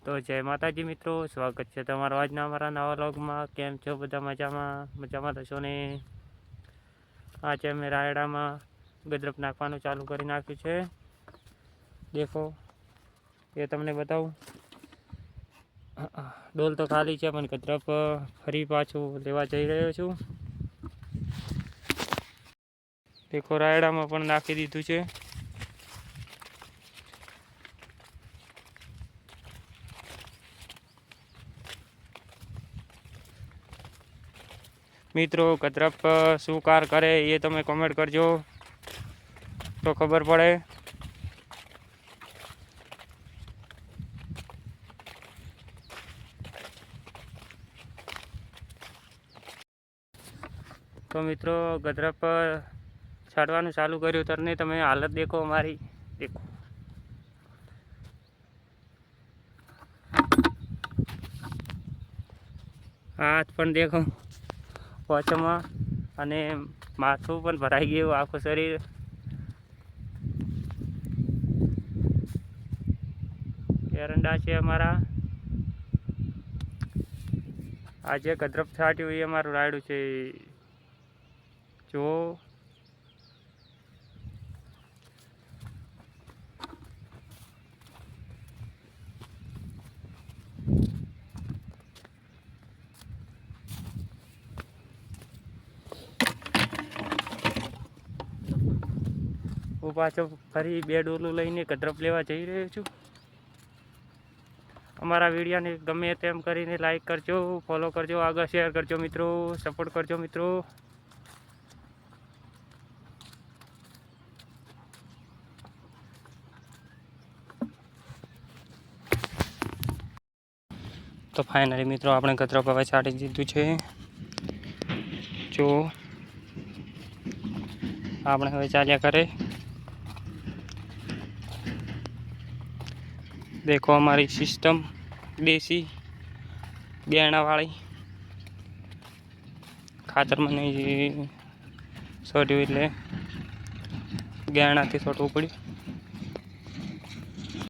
તો જય માતાજી મિત્રો, સ્વાગત છે તમારો આજના અમારા નવા વ્લોગમાં। કેમ છો બધા? મજામાં થશો ને? આજે અમે રાયડામાં ગદરપ નાખવાનું ચાલુ કરી નાખ્યું છે। દેખો, એ તમને બતાવું। ડોલ તો ખાલી છે, પણ ગદરપ ફરી પાછું લેવા જઈ રહ્યો છું। દેખો, રાયડામાં પણ નાખી દીધું છે। મિત્રો, ગદરપ શું કાર કરે એ તમે કોમેન્ટ કરજો તો ખબર પડે। તો મિત્રો, ગદરપ છાડવાનું ચાલુ કર્યું તરને તમે હાલત દેખો અમારી। દેખો, હાથ પણ દેખો પોચમાં, અને માથું પણ ભરાઈ ગયું, આખું શરીર। એરંડા છે અમારા। આજે ગદરપ છાટ્યું એ અમારું રાયડું છે। જો હું પાછો ફરી 2 ડોલું લઈને ગદરપ લેવા જઈ રહ્યો છું। અમારા વિડીયોને ગમે તેમ કરીને લાઈક કરજો, ફોલો કરજો, આગળ શેર કરજો મિત્રો, સપોર્ટ કરજો મિત્રો। તો ફાઇનલી મિત્રો, આપણે ગદરપ હવે છાંટી દીધું છે। જો આપણે હવે ચાલ્યા કરે। देखो, हमारी सिस्टम देसी गेणा वाली खातर मैंने छोड़ू एट गेणा थी छोड़व पड़ू।